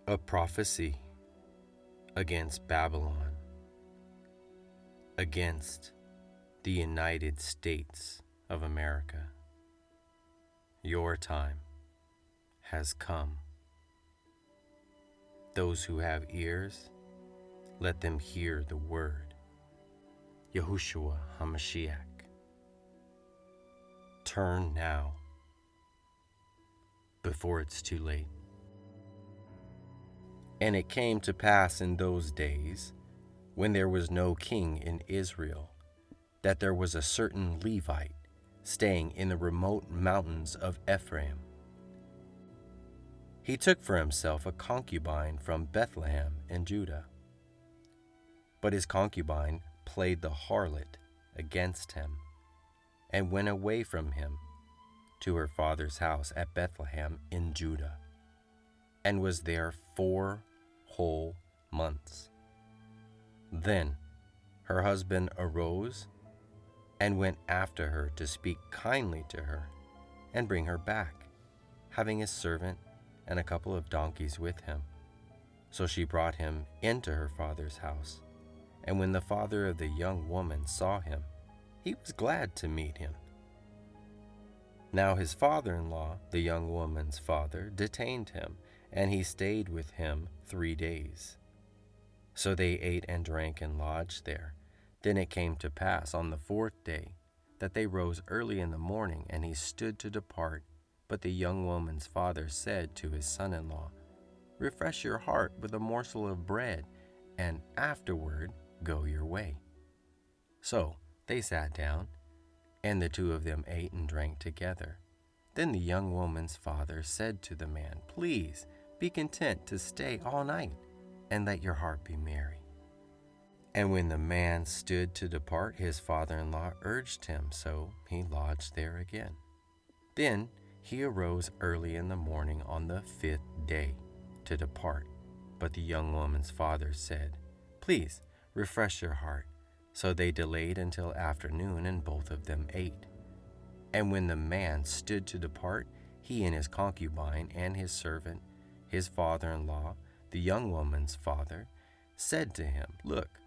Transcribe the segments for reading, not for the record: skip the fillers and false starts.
A prophecy against Babylon, against the United States of America. Your time has come. Those who have ears, let them hear the word. Yahushua HaMashiach. Turn now, before it's too late. And it came to pass in those days, when there was no king in Israel, that there was a certain Levite staying in the remote mountains of Ephraim. He took for himself a concubine from Bethlehem in Judah. But his concubine played the harlot against him, and went away from him to her father's house at Bethlehem in Judah, and was there 4 whole months. Then her husband arose and went after her to speak kindly to her and bring her back, having his servant and a couple of donkeys with him. So she brought him into her father's house. And when the father of the young woman saw him, he was glad to meet him. Now his father-in-law, the young woman's father, detained him, and he stayed with him 3 days. So they ate and drank and lodged there. Then it came to pass on the 4th day that they rose early in the morning, and he stood to depart. But the young woman's father said to his son-in-law, "Refresh your heart with a morsel of bread, and afterward go your way." So they sat down, and the 2 of them ate and drank together. Then the young woman's father said to the man, "Please be content to stay all night, and let your heart be merry." And when the man stood to depart, his father-in-law urged him, so he lodged there again. Then he arose early in the morning on the 5th day to depart. But the young woman's father said, "Please refresh your heart." So they delayed until afternoon, and both of them ate. And when the man stood to depart, he and his concubine and his servant, his father-in-law, the young woman's father, said to him, "Look,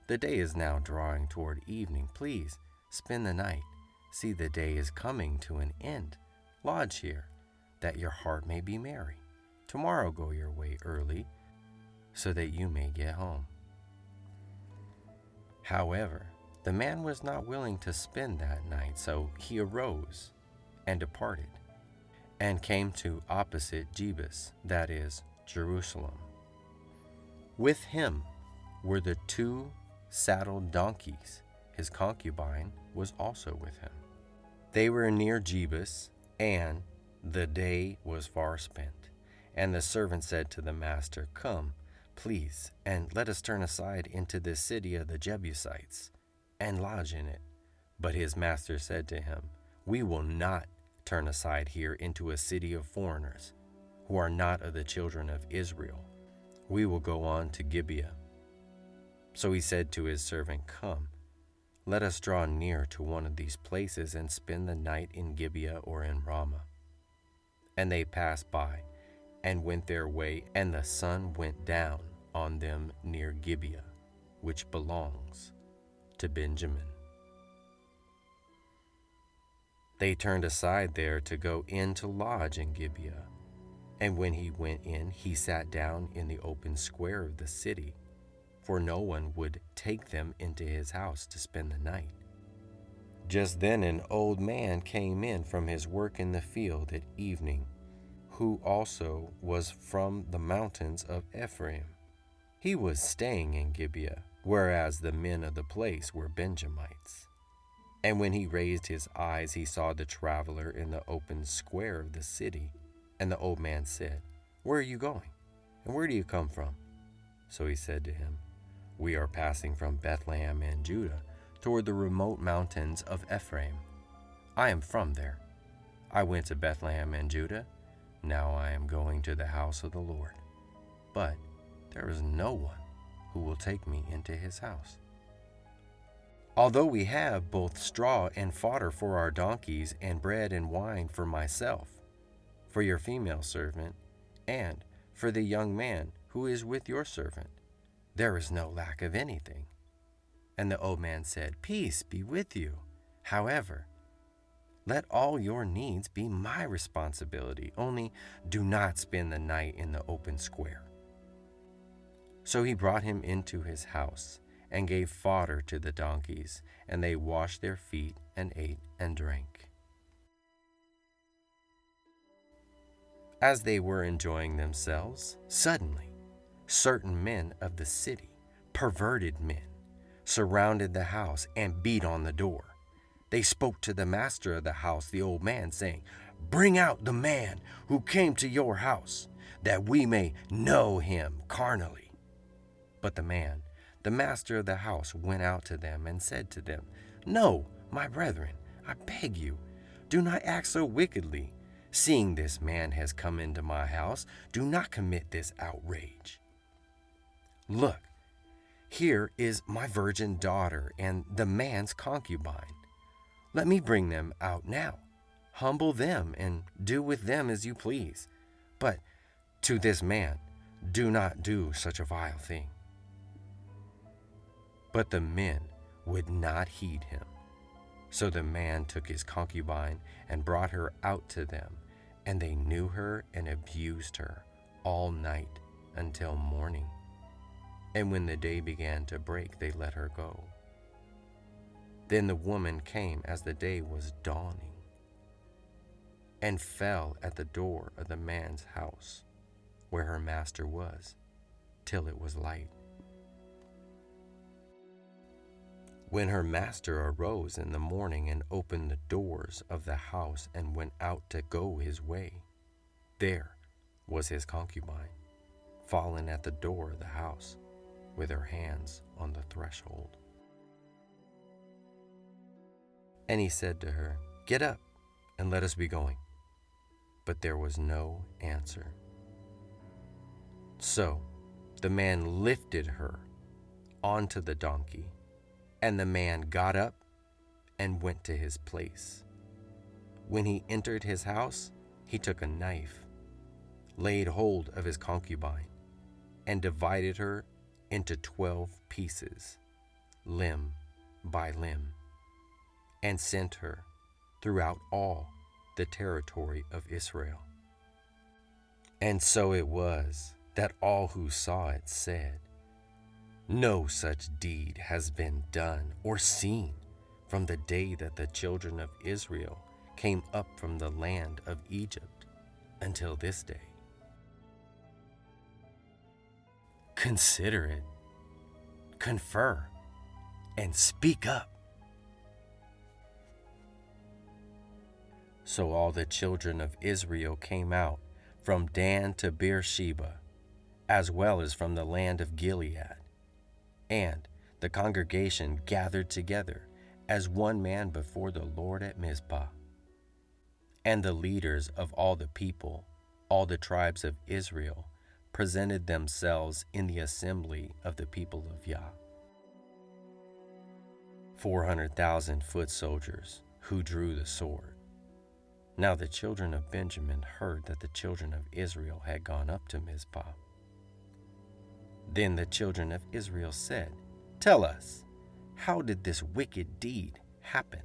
the day is now drawing toward evening. Please spend the night. See, the day is coming to an end. Lodge here, that your heart may be merry. Tomorrow go your way early, so that you may get home." However, the man was not willing to spend that night, so he arose and departed, and came to opposite Jebus, that is, Jerusalem. With him were the 2 saddled donkeys. His concubine was also with him. They were near Jebus, and the day was far spent. And the servant said to the master, "Come, please, and let us turn aside into this city of the Jebusites, and lodge in it." But his master said to him, "We will not turn aside here into a city of foreigners, who are not of the children of Israel. We will go on to Gibeah." So he said to his servant, "Come, let us draw near to one of these places, and spend the night in Gibeah or in Ramah." And they passed by, and went their way, and the sun went down on them near Gibeah, which belongs to Benjamin. They turned aside there to go in to lodge in Gibeah. And when he went in, he sat down in the open square of the city, for no one would take them into his house to spend the night. Just then an old man came in from his work in the field at evening, who also was from the mountains of Ephraim. He was staying in Gibeah, whereas the men of the place were Benjamites. And when he raised his eyes, he saw the traveler in the open square of the city. And the old man said, "Where are you going? And where do you come from?" So he said to him, "We are passing from Bethlehem and Judah toward the remote mountains of Ephraim. I am from there. I went to Bethlehem and Judah. Now I am going to the house of the Lord. But there is no one who will take me into his house. Although we have both straw and fodder for our donkeys, and bread and wine for myself, for your female servant, and for the young man who is with your servant. There is no lack of anything." And the old man said, "Peace be with you. However, let all your needs be my responsibility. Only do not spend the night in the open square." So he brought him into his house and gave fodder to the donkeys, and they washed their feet and ate and drank. As they were enjoying themselves, suddenly certain men of the city, perverted men, surrounded the house and beat on the door. They spoke to the master of the house, the old man, saying, "Bring out the man who came to your house, that we may know him carnally." But the master of the house, went out to them and said to them, "No, my brethren, I beg you, do not act so wickedly. Seeing this man has come into my house, do not commit this outrage. Look, here is my virgin daughter and the man's concubine. Let me bring them out now. Humble them and do with them as you please. But to this man, do not do such a vile thing." But the men would not heed him. So the man took his concubine and brought her out to them, and they knew her and abused her all night until morning. And when the day began to break, they let her go. Then the woman came as the day was dawning, and fell at the door of the man's house, where her master was, till it was light. When her master arose in the morning and opened the doors of the house and went out to go his way, there was his concubine, fallen at the door of the house, with her hands on the threshold. And he said to her, "Get up, and let us be going." But there was no answer. So the man lifted her onto the donkey, and the man got up and went to his place. When he entered his house, he took a knife, laid hold of his concubine, and divided her into 12 pieces, limb by limb, and sent her throughout all the territory of Israel. And so it was that all who saw it said, "No such deed has been done or seen from the day that the children of Israel came up from the land of Egypt until this day." Consider it, confer, and speak up. So all the children of Israel came out from Dan to Beersheba, as well as from the land of Gilead. And the congregation gathered together as one man before the Lord at Mizpah. And the leaders of all the people, all the tribes of Israel, presented themselves in the assembly of the people of Yah. 400,000 foot soldiers who drew the sword. Now the children of Benjamin heard that the children of Israel had gone up to Mizpah. Then the children of Israel said, "Tell us, how did this wicked deed happen?"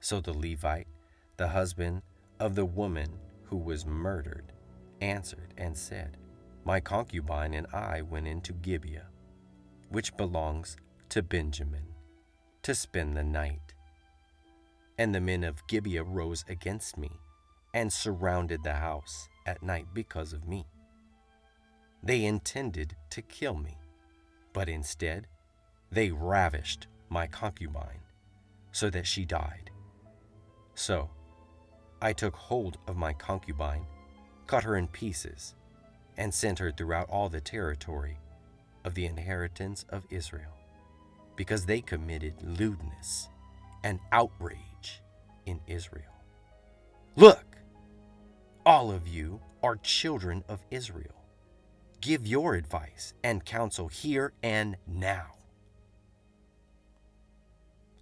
So the Levite, the husband of the woman who was murdered, answered and said, "My concubine and I went into Gibeah, which belongs to Benjamin, to spend the night. And the men of Gibeah rose against me and surrounded the house at night because of me. They intended to kill me, but instead they ravished my concubine so that she died. So I took hold of my concubine, cut her in pieces, and sent her throughout all the territory of the inheritance of Israel, because they committed lewdness and outrage in Israel. Look, all of you are children of Israel. Give your advice and counsel here and now."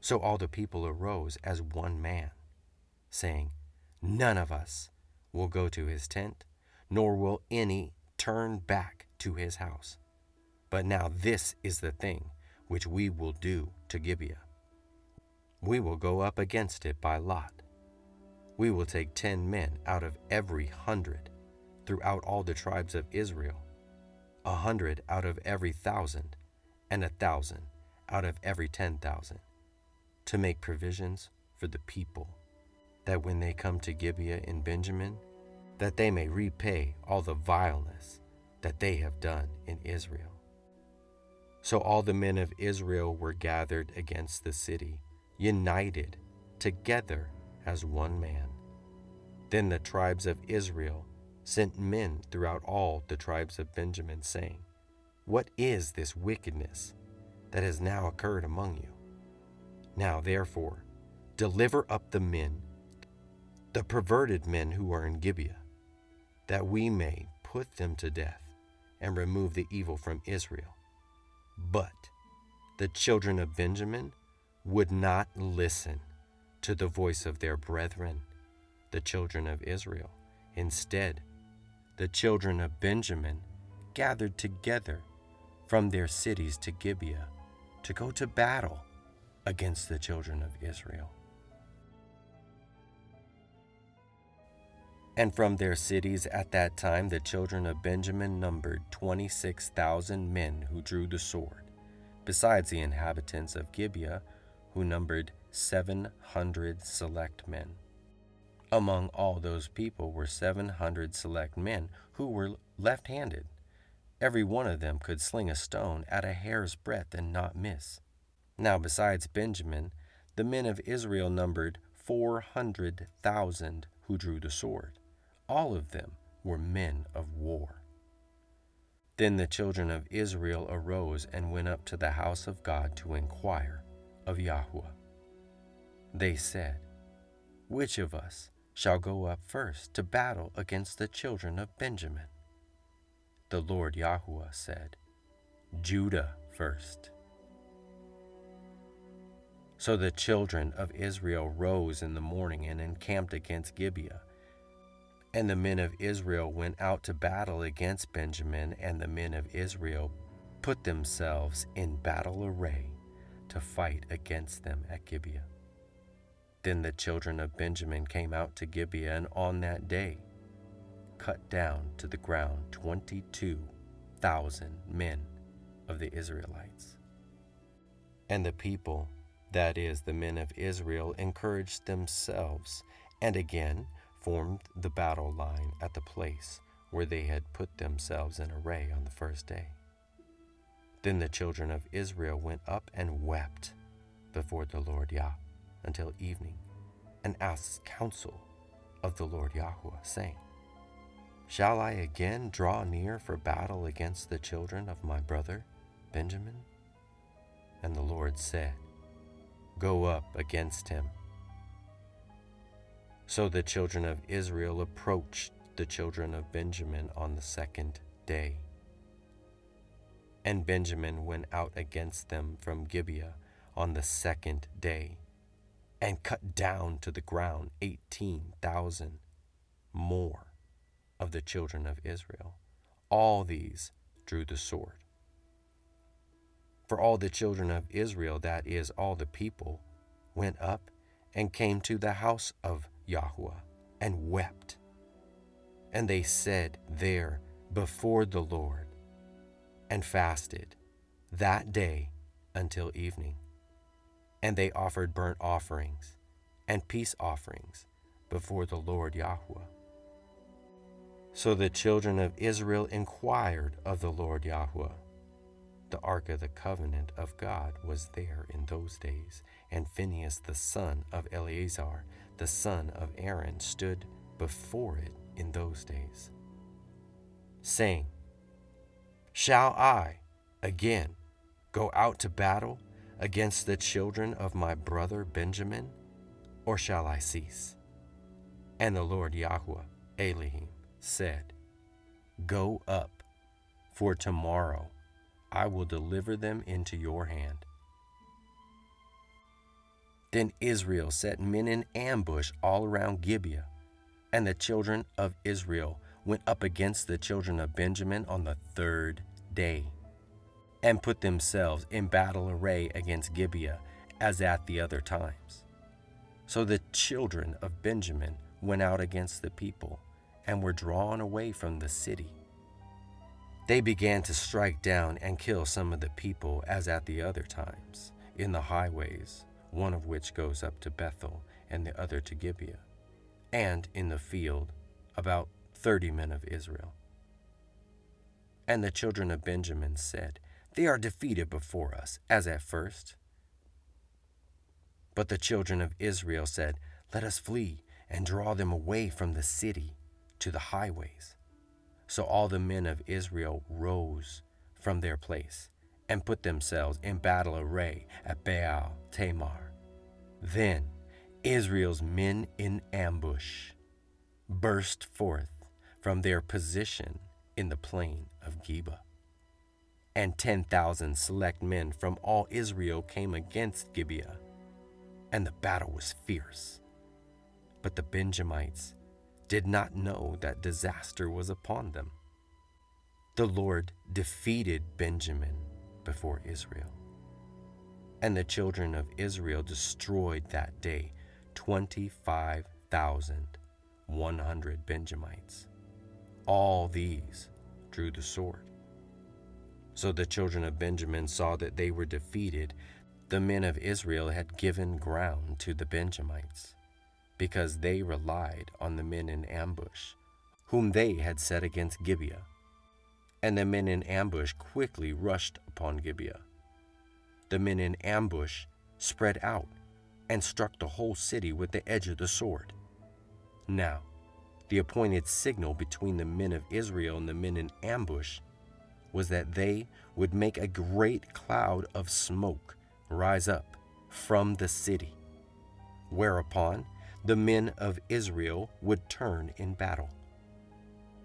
So all the people arose as one man, saying, "None of us will go to his tent, nor will any return back to his house. But now this is the thing which we will do to Gibeah. We will go up against it by lot. We will take 10 men out of every 100 throughout all the tribes of Israel, 100 out of every 1,000, and 1,000 out of every 10,000, to make provisions for the people, that when they come to Gibeah in Benjamin, that they may repay all the vileness that they have done in Israel. So all the men of Israel were gathered against the city, united together as one man. Then the tribes of Israel sent men throughout all the tribes of Benjamin, saying, What is this wickedness that has now occurred among you? Now therefore, deliver up the men, the perverted men who are in Gibeah, that we may put them to death and remove the evil from Israel. But the children of Benjamin would not listen to the voice of their brethren, the children of Israel. Instead, the children of Benjamin gathered together from their cities to Gibeah to go to battle against the children of Israel. And from their cities at that time the children of Benjamin numbered 26,000 men who drew the sword, besides the inhabitants of Gibeah, who numbered 700 select men. Among all those people were 700 select men who were left-handed. Every one of them could sling a stone at a hair's breadth and not miss. Now besides Benjamin, the men of Israel numbered 400,000 who drew the sword. All of them were men of war. Then the children of Israel arose and went up to the house of God to inquire of Yahuwah. They said, Which of us shall go up first to battle against the children of Benjamin? The Lord Yahuwah said, Judah first. So the children of Israel rose in the morning and encamped against Gibeah. And the men of Israel went out to battle against Benjamin, and the men of Israel put themselves in battle array to fight against them at Gibeah. Then the children of Benjamin came out to Gibeah, and on that day cut down to the ground 22,000 men of the Israelites. And the people, that is, the men of Israel, encouraged themselves, and again formed the battle line at the place where they had put themselves in array on the first day. Then the children of Israel went up and wept before the Lord Yah until evening, and asked counsel of the Lord Yahuwah, saying, Shall I again draw near for battle against the children of my brother Benjamin? And the Lord said, Go up against him. So the children of Israel approached the children of Benjamin on the second day. And Benjamin went out against them from Gibeah on the second day, and cut down to the ground 18,000 more of the children of Israel. All these drew the sword. For all the children of Israel, that is, all the people, went up and came to the house of Yahuwah and wept. And they said there before the Lord, and fasted that day until evening. And they offered burnt offerings and peace offerings before the Lord Yahuwah. So the children of Israel inquired of the Lord Yahuwah. The ark of the covenant of God was there in those days, and Phinehas the son of Eleazar, the son of Aaron, stood before it in those days, saying, Shall I again go out to battle against the children of my brother Benjamin, or shall I cease? And the Lord Yahuwah Elohim said, Go up, for tomorrow I will deliver them into your hand. Then Israel set men in ambush all around Gibeah, and the children of Israel went up against the children of Benjamin on the third day, and put themselves in battle array against Gibeah, as at the other times. So the children of Benjamin went out against the people, and were drawn away from the city. They began to strike down and kill some of the people, as at the other times, in the highways, one of which goes up to Bethel, and the other to Gibeah, and in the field about 30 men of Israel. And the children of Benjamin said, They are defeated before us, as at first. But the children of Israel said, Let us flee, and draw them away from the city to the highways. So all the men of Israel rose from their place, and put themselves in battle array at Baal Tamar. Then Israel's men in ambush burst forth from their position in the plain of Geba. And 10,000 select men from all Israel came against Gibeah, and the battle was fierce. But the Benjamites did not know that disaster was upon them. The Lord defeated Benjamin before Israel. And the children of Israel destroyed that day 25,100 Benjamites. All these drew the sword. So the children of Benjamin saw that they were defeated. The men of Israel had given ground to the Benjamites, because they relied on the men in ambush, whom they had set against Gibeah. And the men in ambush quickly rushed upon Gibeah. The men in ambush spread out and struck the whole city with the edge of the sword. Now, the appointed signal between the men of Israel and the men in ambush was that they would make a great cloud of smoke rise up from the city, whereupon the men of Israel would turn in battle.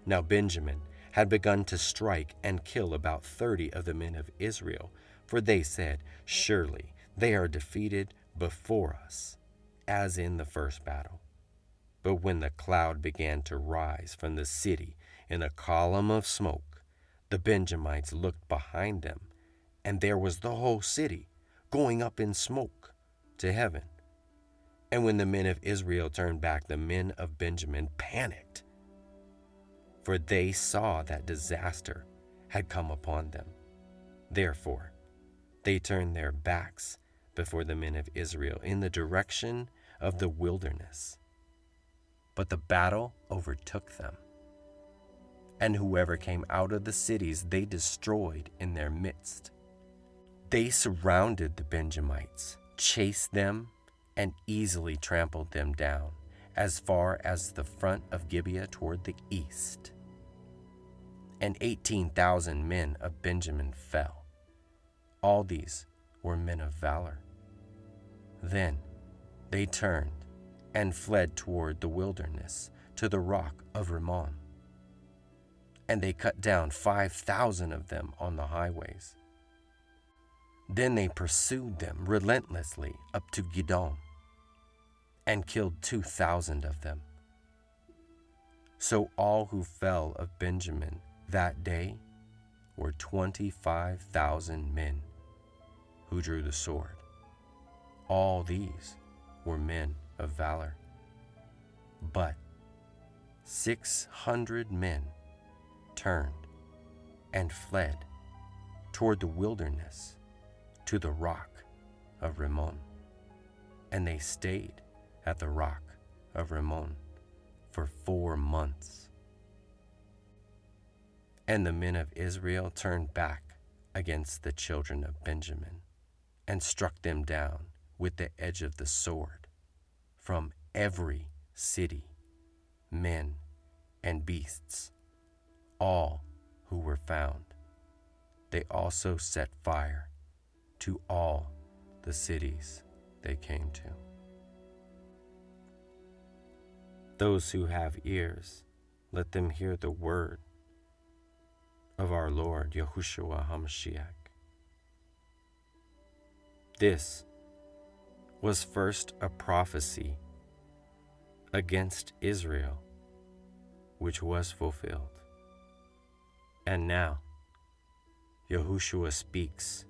Now Benjamin had begun to strike and kill about 30 of the men of Israel, for they said, Surely they are defeated before us, as in the first battle. But when the cloud began to rise from the city in a column of smoke, the Benjamites looked behind them, and there was the whole city going up in smoke to heaven. And when the men of Israel turned back, the men of Benjamin panicked, for they saw that disaster had come upon them. Therefore, they turned their backs before the men of Israel in the direction of the wilderness. But the battle overtook them, and whoever came out of the cities they destroyed in their midst. They surrounded the Benjamites, chased them, and easily trampled them down, as far as the front of Gibeah toward the east. And 18,000 men of Benjamin fell. All these were men of valor. Then they turned and fled toward the wilderness to the rock of Rimmon. And they cut down 5,000 of them on the highways. Then they pursued them relentlessly up to Gidom, and killed 2,000 of them. So all who fell of Benjamin that day were 25,000 men who drew the sword. All these were men of valor. But 600 men turned and fled toward the wilderness to the rock of Rimmon, and they stayed at the rock of Rimmon for 4 months. And the men of Israel turned back against the children of Benjamin, and struck them down with the edge of the sword from every city, men and beasts, all who were found. They also set fire to all the cities they came to. Those who have ears, let them hear the word of our Lord Yahushua HaMashiach. This was first a prophecy against Israel, which was fulfilled. And now, Yahushua speaks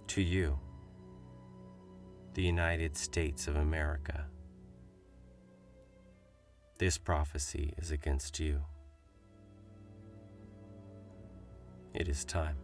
to you, the United States of America. This prophecy is against you. It is time.